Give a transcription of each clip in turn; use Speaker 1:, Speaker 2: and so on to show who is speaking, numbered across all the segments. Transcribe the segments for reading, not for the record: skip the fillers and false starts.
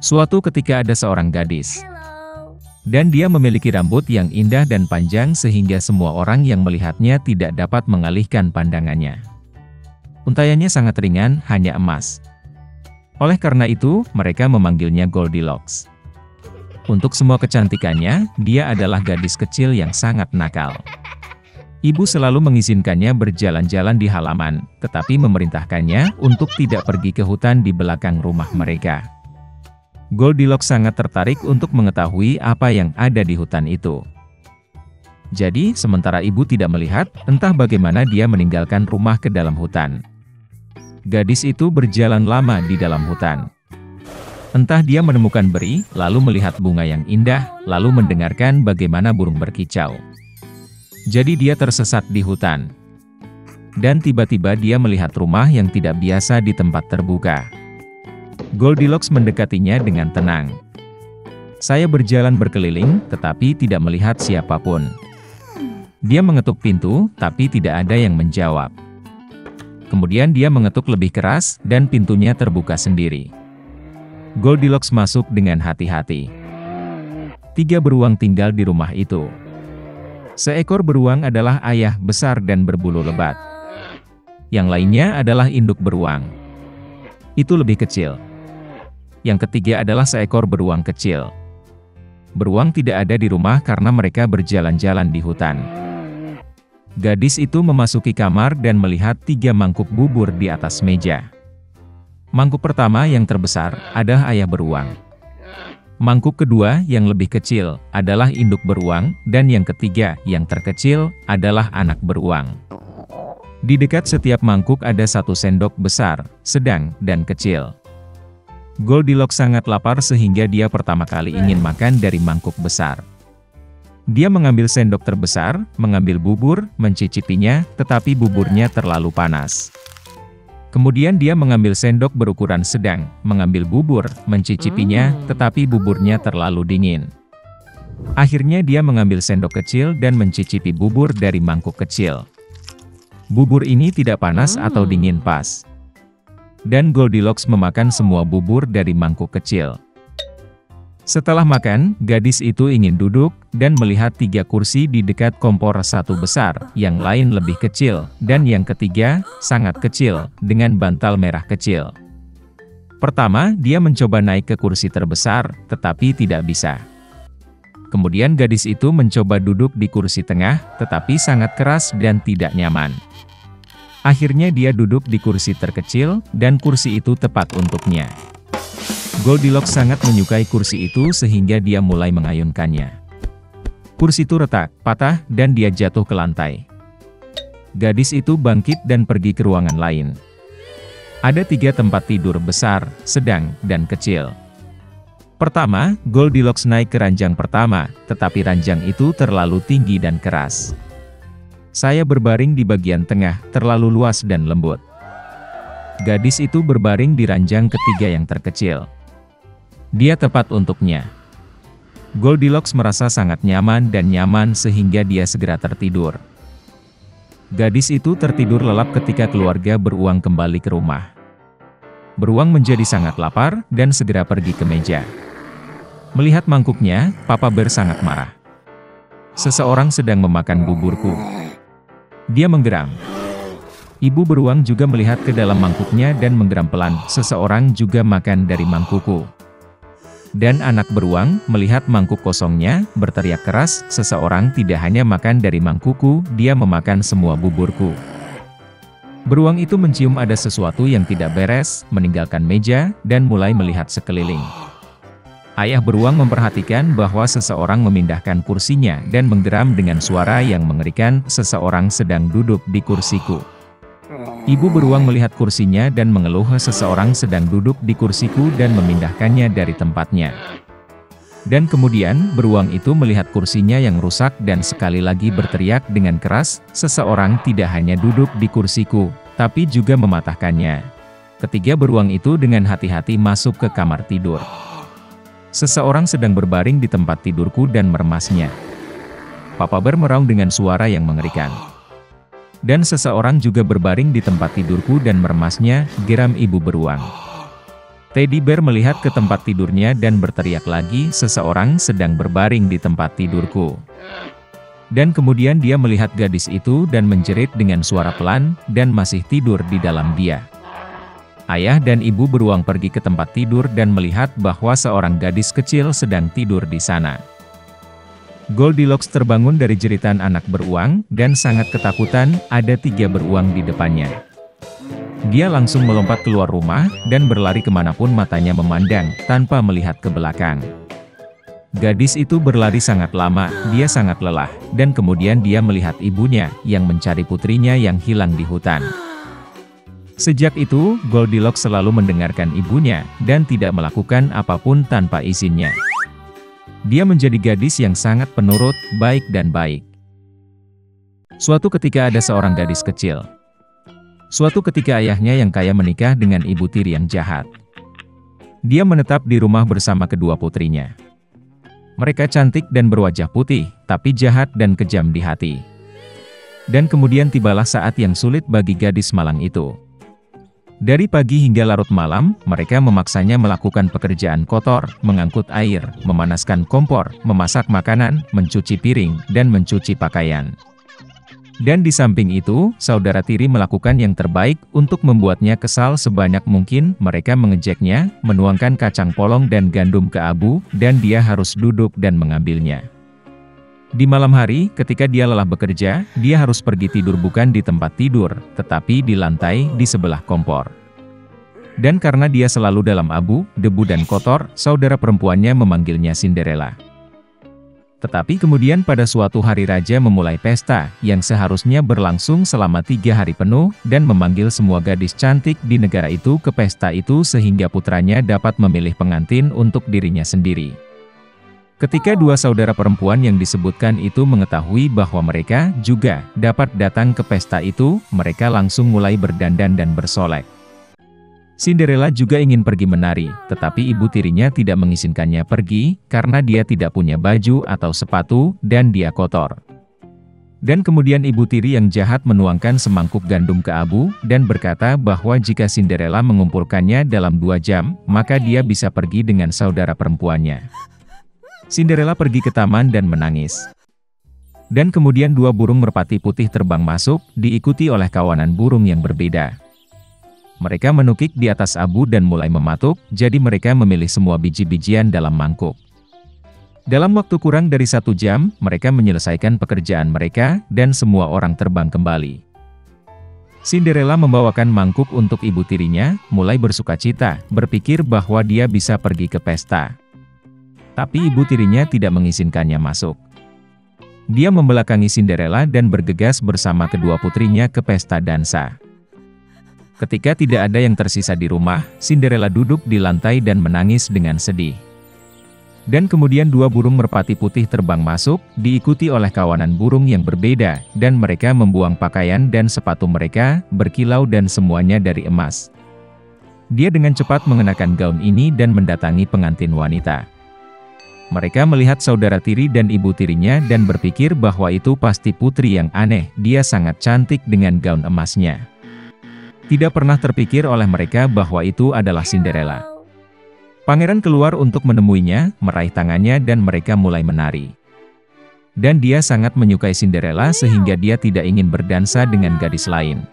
Speaker 1: Suatu ketika ada seorang gadis. Dan dia memiliki rambut yang indah dan panjang sehingga semua orang yang melihatnya tidak dapat mengalihkan pandangannya. Untaiannya sangat ringan, hanya emas. Oleh karena itu, mereka memanggilnya Goldilocks. Untuk semua kecantikannya, dia adalah gadis kecil yang sangat nakal. Ibu selalu mengizinkannya berjalan-jalan di halaman, tetapi memerintahkannya untuk tidak pergi ke hutan di belakang rumah mereka. Goldilocks sangat tertarik untuk mengetahui apa yang ada di hutan itu. Jadi, sementara ibu tidak melihat, entah bagaimana dia meninggalkan rumah ke dalam hutan. Gadis itu berjalan lama di dalam hutan. Entah dia menemukan beri, lalu melihat bunga yang indah, lalu mendengarkan bagaimana burung berkicau. Jadi dia tersesat di hutan. Dan tiba-tiba dia melihat rumah yang tidak biasa di tempat terbuka. Goldilocks mendekatinya dengan tenang. Saya berjalan berkeliling, tetapi tidak melihat siapapun. Dia mengetuk pintu, tapi tidak ada yang menjawab. Kemudian dia mengetuk lebih keras, dan pintunya terbuka sendiri. Goldilocks masuk dengan hati-hati. 3 beruang tinggal di rumah itu. Seekor beruang adalah ayah besar dan berbulu lebat. Yang lainnya adalah induk beruang. Itu lebih kecil. Yang ketiga adalah seekor beruang kecil. Beruang tidak ada di rumah karena mereka berjalan-jalan di hutan. Gadis itu memasuki kamar dan melihat 3 mangkuk bubur di atas meja. Mangkuk pertama yang terbesar adalah ayah beruang. Mangkuk kedua yang lebih kecil adalah induk beruang, dan yang ketiga yang terkecil adalah anak beruang. Di dekat setiap mangkuk ada 1 sendok besar, sedang, dan kecil. Goldilocks sangat lapar sehingga dia pertama kali ingin makan dari mangkuk besar. Dia mengambil sendok terbesar, mengambil bubur, mencicipinya, tetapi buburnya terlalu panas. Kemudian dia mengambil sendok berukuran sedang, mengambil bubur, mencicipinya, tetapi buburnya terlalu dingin. Akhirnya dia mengambil sendok kecil dan mencicipi bubur dari mangkuk kecil. Bubur ini tidak panas atau dingin pas. Dan Goldilocks memakan semua bubur dari mangkuk kecil. Setelah makan, gadis itu ingin duduk, dan melihat 3 kursi di dekat kompor, 1 besar, yang lain lebih kecil, dan yang ketiga, sangat kecil, dengan bantal merah kecil. Pertama, dia mencoba naik ke kursi terbesar, tetapi tidak bisa. Kemudian gadis itu mencoba duduk di kursi tengah, tetapi sangat keras dan tidak nyaman. Akhirnya dia duduk di kursi terkecil, dan kursi itu tepat untuknya. Goldilocks sangat menyukai kursi itu sehingga dia mulai mengayunkannya. Kursi itu retak, patah, dan dia jatuh ke lantai. Gadis itu bangkit dan pergi ke ruangan lain. Ada 3 tempat tidur besar, sedang, dan kecil. Pertama, Goldilocks naik ke ranjang pertama, tetapi ranjang itu terlalu tinggi dan keras. Saya berbaring di bagian tengah, terlalu luas dan lembut. Gadis itu berbaring di ranjang ketiga yang terkecil. Dia tepat untuknya. Goldilocks merasa sangat nyaman dan nyaman sehingga dia segera tertidur. Gadis itu tertidur lelap ketika keluarga beruang kembali ke rumah. Beruang menjadi sangat lapar dan segera pergi ke meja. Melihat mangkuknya, Papa Bear sangat marah. Seseorang sedang memakan buburku. Dia menggeram. Ibu beruang juga melihat ke dalam mangkuknya dan menggeram pelan. Seseorang juga makan dari mangkukku. Dan anak beruang melihat mangkuk kosongnya, berteriak keras, seseorang tidak hanya makan dari mangkukku, dia memakan semua buburku. Beruang itu mencium ada sesuatu yang tidak beres, meninggalkan meja, dan mulai melihat sekeliling. Ayah beruang memperhatikan bahwa seseorang memindahkan kursinya dan menggeram dengan suara yang mengerikan, seseorang sedang duduk di kursiku. Ibu beruang melihat kursinya dan mengeluh, seseorang sedang duduk di kursiku dan memindahkannya dari tempatnya. Dan kemudian, beruang itu melihat kursinya yang rusak dan sekali lagi berteriak dengan keras, seseorang tidak hanya duduk di kursiku, tapi juga mematahkannya. Ketiga beruang itu dengan hati-hati masuk ke kamar tidur. Seseorang sedang berbaring di tempat tidurku dan meremasnya. Papa Bear meraung dengan suara yang mengerikan. Dan seseorang juga berbaring di tempat tidurku dan meremasnya, geram ibu beruang. Teddy Bear melihat ke tempat tidurnya dan berteriak lagi, "Seseorang sedang berbaring di tempat tidurku." Dan kemudian dia melihat gadis itu dan menjerit dengan suara pelan, dan masih tidur di dalam dia. Ayah dan ibu beruang pergi ke tempat tidur dan melihat bahwa seorang gadis kecil sedang tidur di sana. Goldilocks terbangun dari jeritan anak beruang, dan sangat ketakutan. Ada 3 beruang di depannya. Dia langsung melompat keluar rumah, dan berlari kemanapun matanya memandang, tanpa melihat ke belakang. Gadis itu berlari sangat lama, dia sangat lelah, dan kemudian dia melihat ibunya, yang mencari putrinya yang hilang di hutan. Sejak itu, Goldilocks selalu mendengarkan ibunya, dan tidak melakukan apapun tanpa izinnya. Dia menjadi gadis yang sangat penurut, baik dan baik. Suatu ketika ada seorang gadis kecil. Suatu ketika ayahnya yang kaya menikah dengan ibu tiri yang jahat. Dia menetap di rumah bersama kedua putrinya. Mereka cantik dan berwajah putih, tapi jahat dan kejam di hati. Dan kemudian tibalah saat yang sulit bagi gadis malang itu. Dari pagi hingga larut malam, mereka memaksanya melakukan pekerjaan kotor, mengangkut air, memanaskan kompor, memasak makanan, mencuci piring, dan mencuci pakaian. Dan di samping itu, saudara tiri melakukan yang terbaik untuk membuatnya kesal sebanyak mungkin. Mereka mengejeknya, menuangkan kacang polong dan gandum ke abu, dan dia harus duduk dan mengambilnya. Di malam hari, ketika dia lelah bekerja, dia harus pergi tidur bukan di tempat tidur, tetapi di lantai di sebelah kompor. Dan karena dia selalu dalam abu, debu dan kotor, saudara perempuannya memanggilnya Cinderella. Tetapi kemudian pada suatu hari raja memulai pesta, yang seharusnya berlangsung selama 3 hari penuh, dan memanggil semua gadis cantik di negara itu ke pesta itu sehingga putranya dapat memilih pengantin untuk dirinya sendiri. Ketika 2 saudara perempuan yang disebutkan itu mengetahui bahwa mereka juga dapat datang ke pesta itu, mereka langsung mulai berdandan dan bersolek. Cinderella juga ingin pergi menari, tetapi ibu tirinya tidak mengizinkannya pergi, karena dia tidak punya baju atau sepatu, dan dia kotor. Dan kemudian ibu tiri yang jahat menuangkan semangkuk gandum ke abu, dan berkata bahwa jika Cinderella mengumpulkannya dalam 2 jam, maka dia bisa pergi dengan saudara perempuannya. Cinderella pergi ke taman dan menangis. Dan kemudian 2 burung merpati putih terbang masuk, diikuti oleh kawanan burung yang berbeda. Mereka menukik di atas abu dan mulai mematuk, jadi mereka memilih semua biji-bijian dalam mangkuk. Dalam waktu kurang dari 1 jam, mereka menyelesaikan pekerjaan mereka, dan semua orang terbang kembali. Cinderella membawakan mangkuk untuk ibu tirinya, mulai bersukacita, berpikir bahwa dia bisa pergi ke pesta. Tapi ibu tirinya tidak mengizinkannya masuk. Dia membelakangi Cinderella dan bergegas bersama kedua putrinya ke pesta dansa. Ketika tidak ada yang tersisa di rumah, Cinderella duduk di lantai dan menangis dengan sedih. Dan kemudian 2 burung merpati putih terbang masuk, diikuti oleh kawanan burung yang berbeda, dan mereka membuang pakaian dan sepatu mereka, berkilau dan semuanya dari emas. Dia dengan cepat mengenakan gaun ini dan mendatangi pengantin wanita. Mereka melihat saudara tiri dan ibu tirinya dan berpikir bahwa itu pasti putri yang aneh, dia sangat cantik dengan gaun emasnya. Tidak pernah terpikir oleh mereka bahwa itu adalah Cinderella. Pangeran keluar untuk menemuinya, meraih tangannya dan mereka mulai menari. Dan dia sangat menyukai Cinderella sehingga dia tidak ingin berdansa dengan gadis lain.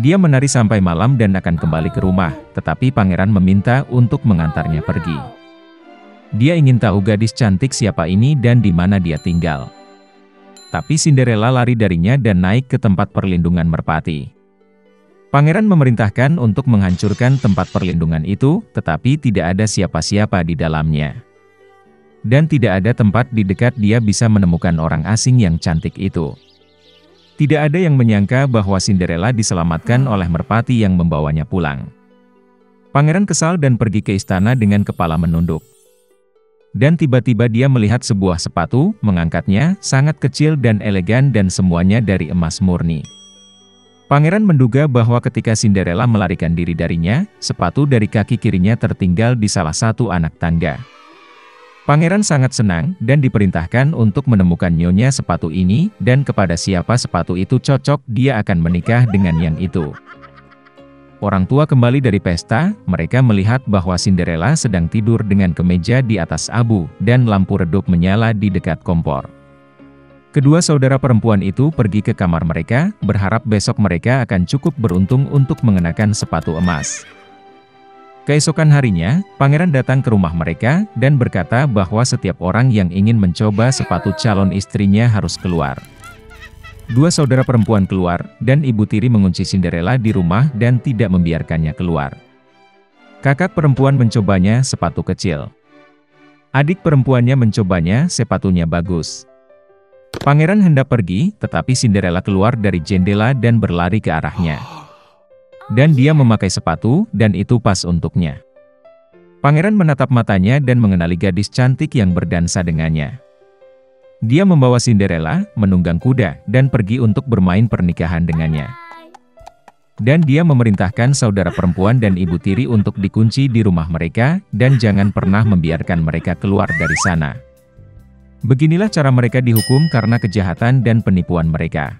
Speaker 1: Dia menari sampai malam dan akan kembali ke rumah, tetapi pangeran meminta untuk mengantarnya pergi. Dia ingin tahu gadis cantik siapa ini dan di mana dia tinggal. Tapi Cinderella lari darinya dan naik ke tempat perlindungan merpati. Pangeran memerintahkan untuk menghancurkan tempat perlindungan itu, tetapi tidak ada siapa-siapa di dalamnya. Dan tidak ada tempat di dekat dia bisa menemukan orang asing yang cantik itu. Tidak ada yang menyangka bahwa Cinderella diselamatkan oleh merpati yang membawanya pulang. Pangeran kesal dan pergi ke istana dengan kepala menunduk. Dan tiba-tiba dia melihat sebuah sepatu, mengangkatnya, sangat kecil dan elegan dan semuanya dari emas murni. Pangeran menduga bahwa ketika Cinderella melarikan diri darinya, sepatu dari kaki kirinya tertinggal di salah satu anak tangga. Pangeran sangat senang, dan diperintahkan untuk menemukan nyonya sepatu ini, dan kepada siapa sepatu itu cocok, dia akan menikah dengan yang itu. Orang tua kembali dari pesta, mereka melihat bahwa Cinderella sedang tidur dengan kemeja di atas abu, dan lampu redup menyala di dekat kompor. Kedua saudara perempuan itu pergi ke kamar mereka, berharap besok mereka akan cukup beruntung untuk mengenakan sepatu emas. Keesokan harinya, pangeran datang ke rumah mereka, dan berkata bahwa setiap orang yang ingin mencoba sepatu calon istrinya harus keluar. Dua saudara perempuan keluar, dan ibu tiri mengunci Cinderella di rumah dan tidak membiarkannya keluar. Kakak perempuan mencobanya sepatu kecil. Adik perempuannya mencobanya sepatunya bagus. Pangeran hendak pergi, tetapi Cinderella keluar dari jendela dan berlari ke arahnya. Dan dia memakai sepatu, dan itu pas untuknya. Pangeran menatap matanya dan mengenali gadis cantik yang berdansa dengannya. Dia membawa Cinderella, menunggang kuda, dan pergi untuk bermain pernikahan dengannya. Dan dia memerintahkan saudara perempuan dan ibu tiri untuk dikunci di rumah mereka, dan jangan pernah membiarkan mereka keluar dari sana. Beginilah cara mereka dihukum karena kejahatan dan penipuan mereka.